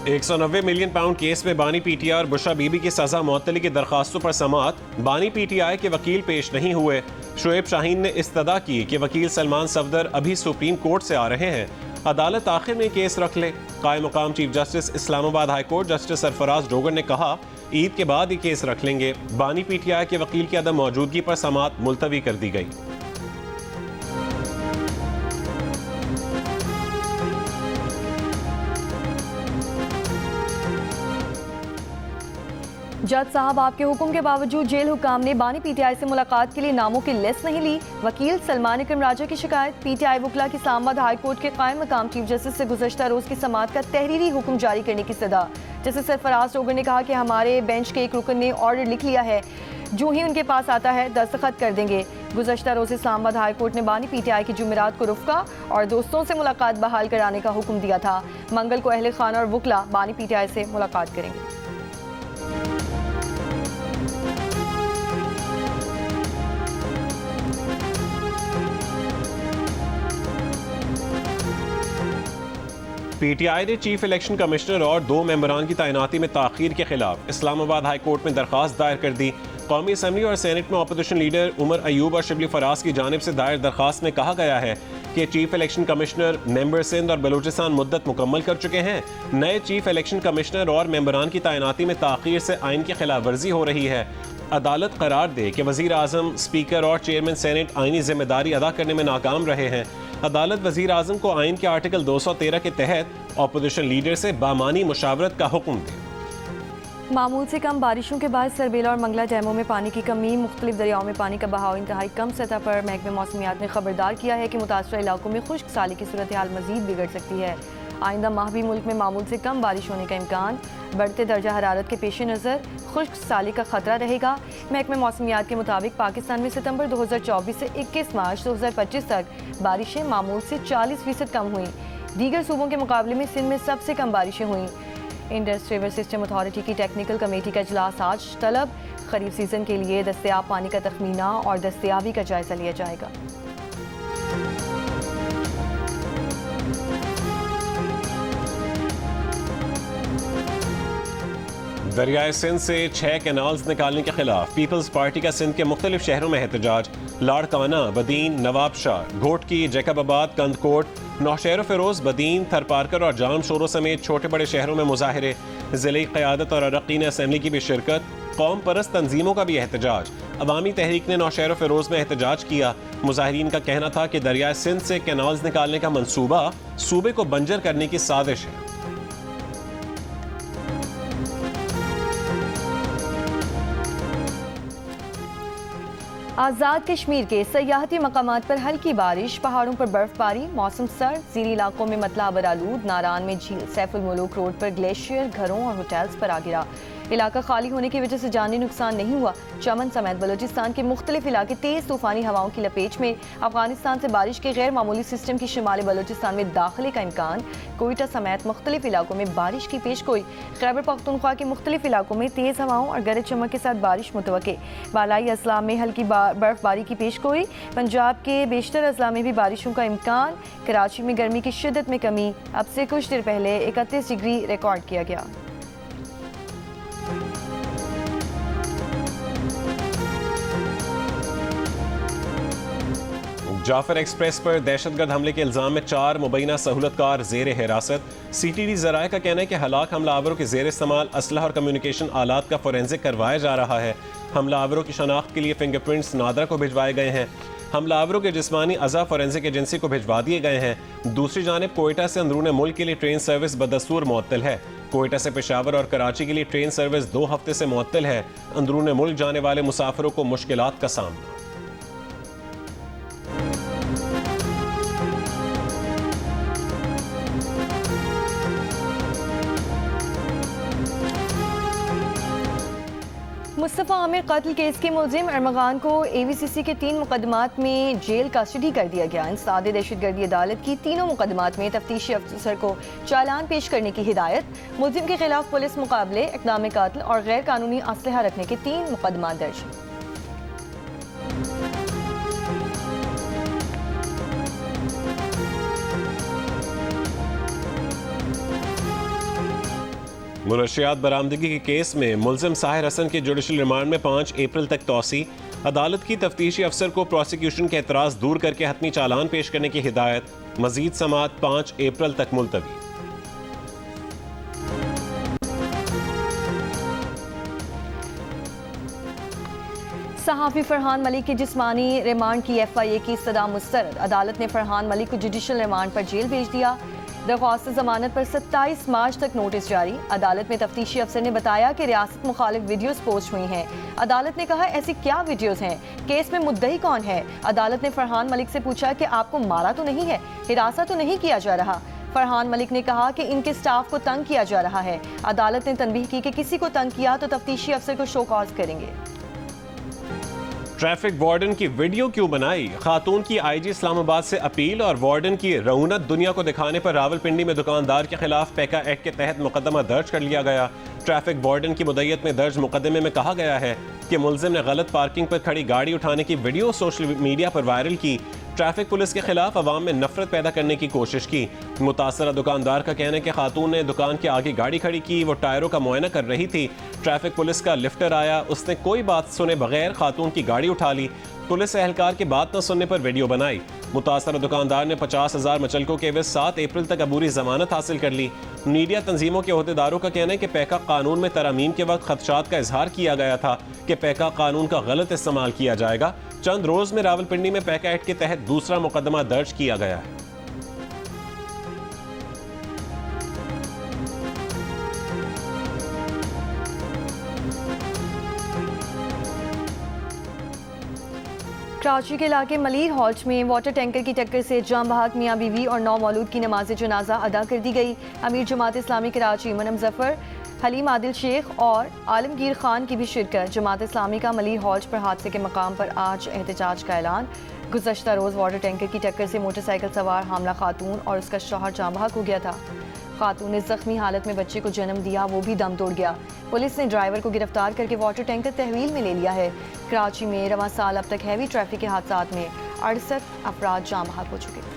190 million pound case में बानी PTI और बुशरा बीबी की सजा मुअत्तली की दरखास्तों पर समाअत। बानी पीटीआई के वकील पेश नहीं हुए। शोएब शाहीन ने इस्तदा की कि वकील सलमान सफदर अभी सुप्रीम कोर्ट से आ रहे हैं, अदालत आखिर में केस रख ले। कायम मुकाम chief justice Islamabad high court justice Sarfaraz Dogar ने कहा, ईद के बाद ही केस रख लेंगे। बानी पीटीआई के वकील की अदम मौजूदगी पर समाअत मुलतवी कर दी गई। जज साहब, आपके हुक्म के बावजूद जेल हुकाम ने बानी पीटीआई से मुलाकात के लिए नामों की लिस्ट नहीं ली। वकील सलमान इकरम राजा की शिकायत। पीटीआई वकला की इस्लामाबाद हाई कोर्ट के कायम मकाम चीफ जस्टिस से गुज़श्ता रोज की समाअत का तहरीरी हुक्म जारी करने की सदा। जस्टिस सरफराज डोगर ने कहा कि हमारे बेंच के एक रुकन ने ऑर्डर लिख लिया है, जो ही उनके पास आता है दस्तखत कर देंगे। गुज़श्ता रोज इस्लामाबाद हाई कोर्ट ने बानी पीटीआई की जुमेरात को रुफ़का और दोस्तों से मुलाकात बहाल कराने का हुक्म दिया था। मंगल को अहले खाना और वकला बानी पीटीआई से मुलाकात करेंगे। पीटीआई ने चीफ इलेक्शन कमिश्नर और 2 मेंबरान की तैनाती में ताख़ीर के खिलाफ इस्लामाबाद हाई कोर्ट में दरख्वास्त दायर कर दी। कौमी असम्बली और सेनेट में अपोजिशन लीडर उमर अयूब और शिबली फराज की जानिब से दायर दरख्वास्त में कहा गया है कि chief election commissioner member Sindh और बलूचिस्तान मुद्दत मुकम्मल कर चुके हैं। नए चीफ इलेक्शन कमिश्नर और मेंबरान की तैनाती में ताख़ीर से आइन की खिलाफ वर्जी हो रही है। अदालत करार दे कि वज़ीर आज़म, स्पीकर और चेयरमैन सेनेट आइनी जिम्मेदारी अदा करने में नाकाम रहे हैं। अदालत वज़ीर आज़म को आइन के आर्टिकल 213 के तहत अपोजिशन लीडर से बामानी मुशावरत का हुक्म दे। मामूल से कम बारिशों के बाद सरबेला और मंगला डैमों में पानी की कमी। मुख्तलिफ दरियाओं में पानी का बहाव इंतहाई कम सतह पर। महकमे मौसमियात ने खबरदार किया है कि मुतासरा इलाकों में खुश्क साली की सूरत हाल मजीद बिगड़ सकती है। आइंदा माह भी मुल्क में मामूल से कम बारिश होने का इम्कान। बढ़ते दर्जा हरारत के पेश नज़र खुश्क साली का खतरा रहेगा। महकमे मौसमियात के मुताबिक पाकिस्तान में सितंबर 2024 से 21 मार्च 2025 तक बारिशें मामूल से 40% कम हुई। दीगर सूबों के मुकाबले में सिंध में सबसे कम बारिशें हुई। इंडस रिवर सिस्टम अथॉरिटी की टेक्निकल कमेटी का इजलास आज तलब। खरीफ सीजन के लिए दस्तयाब पानी का तखमीना और दस्तयाबी का जायजा लिया जाएगा। दरियाए सिंध से 6 कैनाल्स निकालने के खिलाफ पीपल्स पार्टी का सिंध के मुख्तलिफ शहरों में एहतजाज। लाड़काना, बदीन, नवाबशाह, घोटकी, जैकबाबाद, कंदकोट, नौशहर फिरोज, बदीन, थरपारकर और जाम शोरों समेत छोटे बड़े शहरों में मुजाहरे। ज़िले क़यादत और अरक़ीन असम्बली की भी शिरकत। कौम परस्त तंजीमों का भी एहतजाज। अवामी तहरीक ने नौशहर फिरोज में एहतजाज किया। मुजाहिरीन का कहना था कि दरियाए सिंध से कैनाल्स निकालने का मंसूबा सूबे को बंजर करने की साजिश है। आज़ाद कश्मीर के सयाहती मकामात पर हल्की बारिश। पहाड़ों पर बर्फबारी। मौसम सर्द। ज़ीरी इलाकों में मतला आबरालूद। नारान में झील। सैफुल मुलूक रोड पर ग्लेशियर घरों और होटल्स पर आ गिरा। इलाका खाली होने की वजह से जानी नुकसान नहीं हुआ। चमन समेत बलोचिस्तान के मुख्तलिफ इलाके तेज़ तूफ़ानी हवाओं की लपेट में। अफगानिस्तान से बारिश के गैर मामूली सिस्टम की शुमाली बलोचिस्तान में दाखिले का इम्कान। कोयटा समेत मुख्तलिफ इलाकों में बारिश की पेशगोई। खैबर पख्तूनख्वा के मुख्तलिफ इलाकों में तेज़ हवाओं और गरज चमक के साथ बारिश मुतवक्के। बालाई अजला में हल्की बर्फबारी की पेशगोई। पंजाब के बेशतर अजला में भी बारिशों का इम्कान। कराची में गर्मी की शिद्दत में कमी। अब से कुछ देर पहले 31 डिग्री रिकॉर्ड किया गया। जाफर एक्सप्रेस पर दहशतगर्द हमले के इल्ज़ाम में 4 मुबैना सहूलतकार ज़ेर हिरासत। CTD ज़राए का कहना है कि हलाक हमलावरों के ज़ेर इस्तेमाल असलहा और कम्युनिकेशन आलात का फोरेंसिक करवाया जा रहा है। हमलावरों की शनाख्त के लिए फिंगरप्रिंट्स नादरा को भिजवाए गए हैं। हमलावरों के जिस्मानी अज़ा फोरेंसिक एजेंसी को भिजवा दिए गए हैं। दूसरी जानिब कोयटा से अंदरून मुल्क के लिए ट्रेन सर्विस बदस्तूर मुअत्तल है। कोयटा से पेशावर और कराची के लिए ट्रेन सर्विस 2 हफ्ते से मुअत्तल है। अंदरून मुल्क जाने वाले मुसाफिरों को मुश्किलात का सामना। मुस्तफ़ा आमिर कत्ल केस के मुलजिम अरमगान को AVCC के 3 मुकदमात में जेल कस्टडी कर दिया गया। इंसदाद दहशतगर्दी अदालत की तीनों मुकदमात में तफ्तीशी अफसर को चालान पेश करने की हिदायत। मुलजिम के खिलाफ पुलिस मुकाबले, इक़दाम कत्ल और गैर कानूनी असलहा रखने के 3 मुकदमात दर्ज हैं। मुनशियात बरामदगी के केस में मुलजिम साहिर हसन के जुडिशल रिमांड में 5 अप्रैल तक तौसी। अदालत की तफ्तीशी अफसर को प्रोसिक्यूशन के एतराज़ दूर करके हतमी चालान पेश करने की हिदायत। मजीद समाअत 5 अप्रैल तक मुलतवी। सहाफ़ी फरहान मलिक की जिस्मानी रिमांड की FIA की सदा मुस्तरद। अदालत ने फरहान मलिक को जुडिशल रिमांड पर जेल भेज दिया। दरख्वास्त जमानत पर 27 मार्च तक नोटिस जारी। अदालत में तफ्तीशी अफसर ने बताया कि रियासत मुखालिफ वीडियोस पोस्ट हुई हैं। अदालत ने कहा ऐसी क्या वीडियोस हैं, केस में मुद्दई कौन है। अदालत ने फरहान मलिक से पूछा कि आपको मारा तो नहीं है, हिरासा तो नहीं किया जा रहा। फरहान मलिक ने कहा कि इनके स्टाफ को तंग किया जा रहा है। अदालत ने तनबीह की कि किसी को तंग किया तो तफ्तीशी अफसर को शो कॉज करेंगे। ट्रैफिक वार्डन की वीडियो क्यों बनाई? खातून की IG इस्लामाबाद से अपील और वार्डन की रऊनत दुनिया को दिखाने पर रावलपिंडी में दुकानदार के खिलाफ पैका एक्ट के तहत मुकदमा दर्ज कर लिया गया। ट्रैफिक वार्डन की मुद्दत में दर्ज मुकदमे में कहा गया है कि मुलजिम ने गलत पार्किंग पर खड़ी गाड़ी उठाने की वीडियो सोशल मीडिया पर वायरल की। ट्रैफिक पुलिस के खिलाफ अवाम में नफरत पैदा करने की कोशिश की। मुतासरा दुकानदार का कहना है कि खातून ने दुकान के आगे गाड़ी खड़ी की, वो टायरों का मुआयना कर रही थी। ट्रैफिक पुलिस का लिफ्टर आया, उसने कोई बात सुने बगैर खातून की गाड़ी उठा ली। पुलिस एहलकार की बात न सुनने पर वीडियो बनाई। मुतासरा दुकानदार ने 50,000 मचलकों के एवज 7 अप्रैल तक अबूरी जमानत हासिल कर ली। मीडिया तंजीमों के अहदेदारों का कहना है कि पैका कानून में तरमीम के वक्त खदशात का इजहार किया गया था कि पैका कानून का गलत इस्तेमाल किया जाएगा। चंद रोज में रावलपिंडी में पैका एक्ट के तहत दूसरा मुकदमा दर्ज किया गया है। कराची के इलाके मलीर हॉल्च में वाटर टैंकर की टक्कर से जाम बहक मियाँ बीवी और 9 मौलूद की नमाज जनाजा अदा कर दी गई। अमीर जमात इस्लामी कराची मनम जफर, हलीम आदिल शेख और आलमगीर खान की भी शिरकत। जमात इस्लामी का मलीर हॉल्च पर हादसे के मकाम पर आज एहतजाज का ऐलान। गुज़श्ता रोज़ वाटर टैंकर की टक्कर से मोटरसाइकिल सवार हामला खातून और उसका शौहर जाम बहक हो गया था। खातून ने जख्मी हालत में बच्चे को जन्म दिया, वो भी दम तोड़ गया। पुलिस ने ड्राइवर को गिरफ्तार करके वाटर टैंकर तहवील में ले लिया है। कराची में रवां साल अब तक हैवी ट्रैफिक के हादसात में 68 अफराद जाम बहक हो चुके हैं।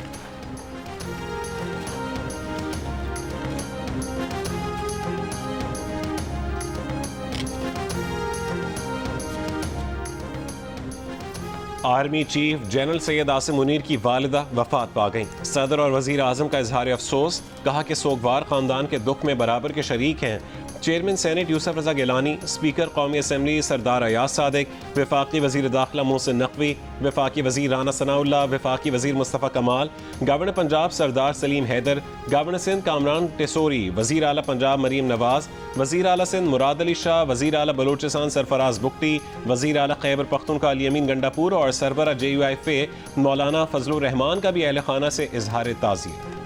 Army chief general Syed Asim Munir की वालिदा वफात पा गईं। सदर और वजीर आजम का इजहार अफसोस, कहा कि सोगवार खानदान के दुख में बराबर के शरीक हैं। चेयरमैन सेनेट यूसुफ रजा गिलानी, स्पीकर कौमी असम्बली सरदार अयाज सादिक, वफाकी वजीर दाखिला मोहसिन नकवी, वफाकी वजीर राना सनाउल्लाह, वफाकी वजीर मुस्तफ़ा कमाल, गवर्नर पंजाब सरदार सलीम हैदर, गवर्नर सिंध कामरान टेसोरी, वजीर आला पंजाब मरीम नवाज, वजीर आला सिंध मुराद अली शाह, वजीर आला बलोचिस्तान सरफराज बुख्ती, वजीर आला खैबर पख्तूनख्वा अली अमीन गंडापुर और सरबरा JUIFA मौलाना फजलुर रहमान का भी अहल खाना से इजहार ताज़ियत।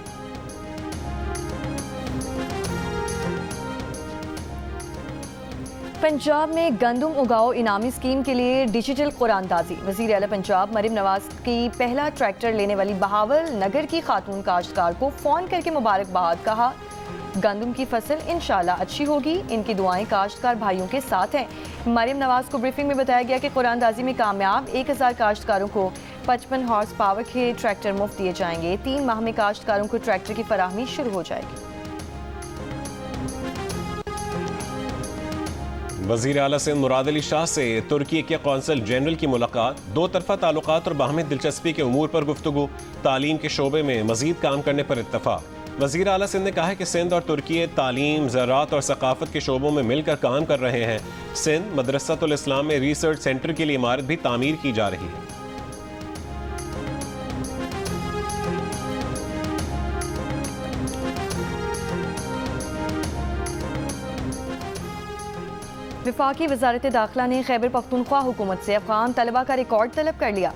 पंजाब में गंदम उगाओ इनामी स्कीम के लिए डिजिटल कुरानदाजी। वज़ीर आला पंजाब मरीम नवाज की पहला ट्रैक्टर लेने वाली बहावल नगर की खातून काश्तकार को फ़ोन करके मुबारकबाद। कहा गंदम की फसल इंशाल्लाह अच्छी होगी, इनकी दुआएं काश्तकार भाइयों के साथ हैं। मरीम नवाज को ब्रीफिंग में बताया गया कि कुरानदाजी में कामयाब 1000 काश्तकारों को 55 हॉर्स पावर के ट्रैक्टर मुफ्त दिए जाएंगे। 3 माह में काश्तकारों को ट्रैक्टर की फराहमी शुरू हो जाएगी। वज़ीर आला सिंध मुराद अली शाह से तुर्की के कौंसल जनरल की मुलाकात। 2 तरफ़ा ताल्लुकात और बाहमी दिलचस्पी के उमूर पर गुफ्तगू। तालीम के शोबे में मज़ीद काम करने पर इत्तफ़ाक़। वज़ीर आला सिंध ने कहा है कि सिंध और तुर्की तालीम, ज़राअत और सकाफ़त के शोबों में मिलकर काम कर रहे हैं। सिंध मदरसतुल इस्लाम में रिसर्च सेंटर के लिए इमारत भी तामीर की जा रही है। वफाकी वजारत दाखिला ने खैबर पख्तूनख्वा हुकूमत से अफगान तलबा का रिकॉर्ड तलब कर लिया।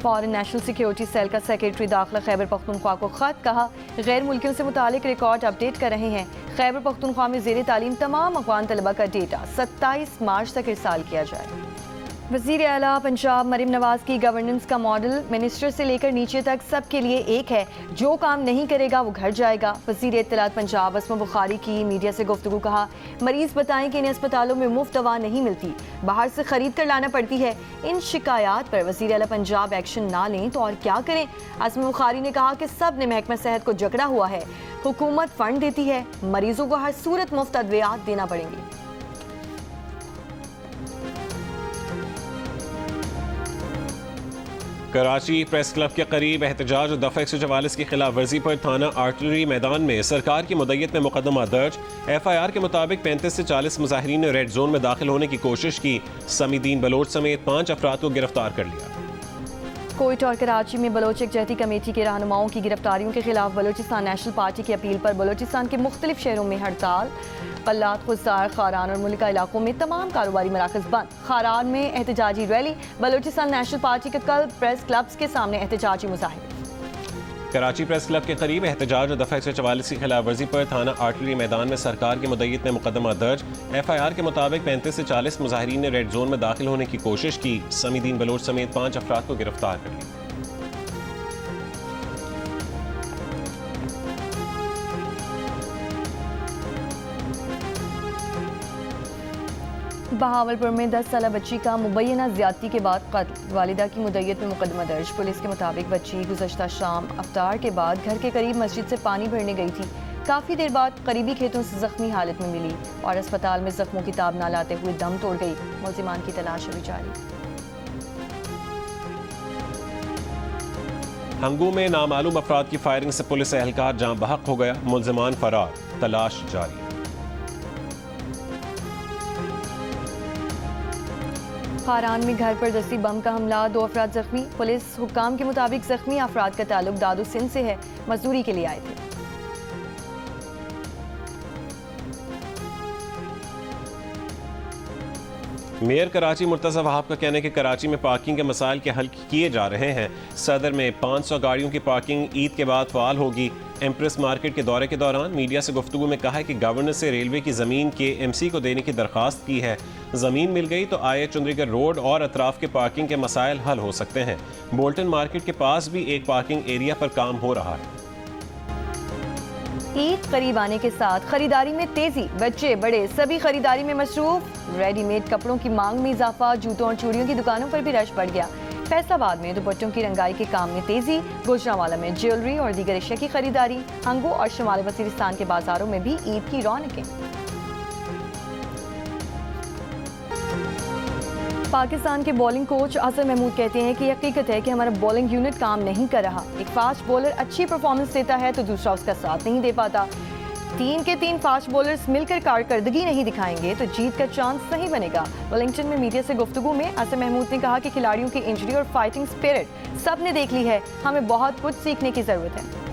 फॉरेन नेशनल सिक्योरिटी सेल का सेक्रेटरी दाखिला खैबर पख्तूनख्वा को खत। कहा गैर मुल्कियों से मुतालिक रिकॉर्ड अपडेट कर रहे हैं। खैबर पख्तूनख्वा में ज़ेर तालीम तमाम अफगान तलबा का डेटा 27 मार्च तक इरसाल किया जाए। वज़ीर आला पंजाब मरीम नवाज की गवर्नेंस का मॉडल मिनिस्टर से लेकर नीचे तक सबके लिए एक है, जो काम नहीं करेगा वो घर जाएगा। वज़ीर इत्तलात पंजाब असमा बुखारी की मीडिया से गुफ्तगू। कहा, मरीज बताएं कि इन्हें अस्पतालों में मुफ्त दवा नहीं मिलती, बाहर से खरीद कर लाना पड़ती है। इन शिकायत पर वज़ीर आला पंजाब एक्शन ना लें तो और क्या करें। असमा बुखारी ने कहा कि सब ने महकमा सेहत को जकड़ा हुआ है, हुकूमत फंड देती है, मरीजों को हर सूरत मुफ्त अद्वियात देना पड़ेंगे। कराची प्रेस क्लब के करीब एहतजाज और दफ़ा 144 की खिलाफ वर्जी पर थाना आर्टिलरी मैदान में सरकार की मुद्दत में मुकदमा दर्ज। FIR के मुताबिक 35 से 40 मुजाहिरीन ने रेड जोन में दाखिल होने की कोशिश की। समीदीन बलोच समेत 5 अफराद को गिरफ्तार कर लिया। कोयट और कराची में बलोच यकजहती कमेटी के रहनुमाओं की गिरफ्तारियों के खिलाफ बलोचिस्तान नेशनल पार्टी की अपील पर बलोचिस्तान के मुख्तलिफ शहरों में हड़ताल। पल्लात, खुजार, खारान और मुल्का इलाकों में तमाम कारोबारी मराकज़ बंद। खारान में एहतजाजी रैली। बलोचिस्तान नेशनल पार्टी का कल प्रेस क्लब्स के सामने एहतजाजी मुजाहिरे। कराची प्रेस क्लब के करीब एहतजाज और दफ़ा 144 की खिलाफ वर्जी पर थाना आर्टिलरी मैदान में सरकार की मुद्दत में मुकदमा दर्ज। FIR के मुताबिक 35 से 40 मुजाहिरीन ने रेड जोन में दाखिल होने की कोशिश की। समीदीन बलोच समेत 5 अफराद को गिरफ्तार कर लिया। बहावलपुर में 10 साला बच्ची का मुबैना ज्यादती के बाद कत्ल। वालिदा की मुद्दत में मुकदमा दर्ज। पुलिस के मुताबिक बच्ची गुज़श्ता शाम अफ्तार के बाद घर के करीब मस्जिद से पानी भरने गई थी। काफ़ी देर बाद करीबी खेतों से जख्मी हालत में मिली और अस्पताल में जख्मों की ताब न लाते हुए दम तोड़ गई। मुल्ज़िमान की तलाश अभी जारी। हंगू में नामालूम अफराद की फायरिंग से पुलिस एहलकार जाँ बहक हो गया। मुल्ज़िमान फरार, तलाश जारी। खारान में घर पर दस्ती बम का हमला, 2 अफराद जख्मी। पुलिस हुक्काम के मुताबिक जख्मी अफराद का ताल्लुक दादू सिंध से है, मजदूरी के लिए आए थे। मेयर कराची मुर्तज़ा वहाब का कहना है कि कराची में पार्किंग के मसाइल के हल किए जा रहे हैं। सदर में 500 गाड़ियों की पार्किंग ईद के बाद फ़ाल होगी। एम्प्रेस मार्केट के दौरे के दौरान मीडिया से गुफ्तगू में कहा है कि गवर्नर से रेलवे की ज़मीन KMC को देने की दरख्वास्त की है। ज़मीन मिल गई तो आए चुंदरीगढ़ रोड और अतराफ़ के पार्किंग के मसाइल हल हो सकते हैं। बोल्टन मार्केट के पास भी एक पार्किंग एरिया पर काम हो रहा है। ईद करीब आने के साथ खरीदारी में तेजी। बच्चे बड़े सभी खरीदारी में मसरूफ। रेडीमेड कपड़ों की मांग में इजाफा। जूतों और चूड़ियों की दुकानों पर भी रश बढ़ गया। फैसलाबाद में दुपट्टों की रंगाई के काम में तेजी। गुजरांवाला में ज्वेलरी और दीगर अशिया की खरीदारी। हंगू और शुमाली वजीरिस्तान के बाजारों में भी ईद की रौनकें। पाकिस्तान के बॉलिंग कोच अजहर महमूद कहते हैं कि हकीकत है कि हमारा बॉलिंग यूनिट काम नहीं कर रहा। एक फास्ट बॉलर अच्छी परफॉर्मेंस देता है तो दूसरा उसका साथ नहीं दे पाता। 3 के 3 फास्ट बॉलर्स मिलकर कारकर्दगी नहीं दिखाएंगे तो जीत का चांस नहीं बनेगा। वेलिंगटन में मीडिया से गुफ्तगू में अजहर महमूद ने कहा कि खिलाड़ियों की इंजरी और फाइटिंग स्पिरिट सब ने देख ली है, हमें बहुत कुछ सीखने की जरूरत है।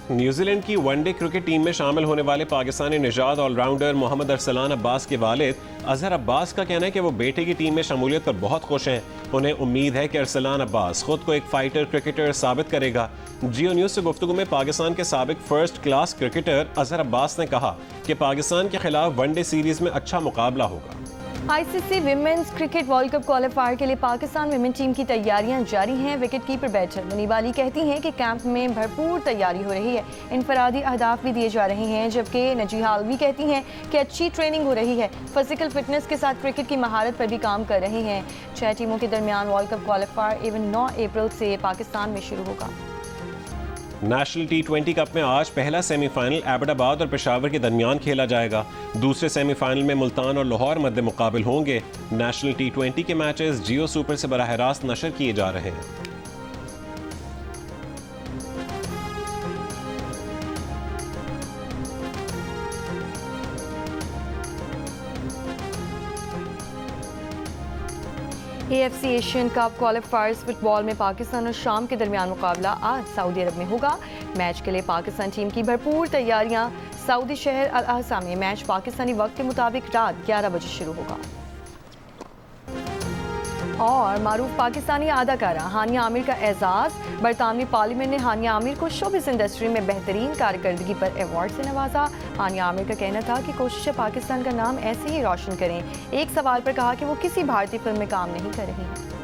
न्यूजीलैंड की वनडे क्रिकेट टीम में शामिल होने वाले पाकिस्तानी निजात ऑलराउंडर मोहम्मद अरसलान अब्बास के वालिद अजहर अब्बास का कहना है कि वो बेटे की टीम में शमूलियत पर बहुत खुश हैं। उन्हें उम्मीद है कि अरसलान अब्बास खुद को एक फाइटर क्रिकेटर साबित करेगा। जियो न्यूज़ से गुफ्तगू में पाकिस्तान के साबिक first class cricketer Azhar Abbas ने कहा कि पाकिस्तान के खिलाफ वनडे सीरीज में अच्छा मुकाबला होगा। ICC women's cricket world cup qualifier के लिए पाकिस्तान विमेन टीम की तैयारियां जारी हैं। Wicket keeper batter Muniba Ali कहती हैं कि कैंप में भरपूर तैयारी हो रही है, इनफरादी अहदाफ भी दिए जा रहे हैं। जबकि नजीहा अलवी कहती हैं कि अच्छी ट्रेनिंग हो रही है, फिजिकल फिटनेस के साथ क्रिकेट की महारत पर भी काम कर रही हैं। 6 टीमों के दरमियान वर्ल्ड कप क्वालिफायर इवन 9 अप्रैल से पाकिस्तान में शुरू होगा। नेशनल T20 कप में आज पहला सेमीफाइनल एबटाबाद और पेशावर के दरमियान खेला जाएगा। दूसरे सेमीफाइनल में मुल्तान और लाहौर मध्य मुकाबिल होंगे। नेशनल T20 के मैचेस जियो सुपर से बराह रास्त नशर किए जा रहे हैं। AFC एशियन कप क्वालिफायर्स फुटबॉल में पाकिस्तान और शाम के दरमियान मुकाबला आज सऊदी अरब में होगा। मैच के लिए पाकिस्तान टीम की भरपूर तैयारियां। सऊदी शहर अल अहसा में मैच पाकिस्तानी वक्त के मुताबिक रात 11 बजे शुरू होगा। और मारूफ पाकिस्तानी अदाकारा हानिया आमिर का एजाज। बरतानवी पार्लियामेंट ने हानिया आमिर को शोबिस इंडस्ट्री में बेहतरीन कारकर्दगी पर अवार्ड से नवाजा। हानिया आमिर का कहना था कि कोशिश है पाकिस्तान का नाम ऐसे ही रोशन करें। एक सवाल पर कहा कि वो किसी भारतीय फिल्म में काम नहीं कर रही।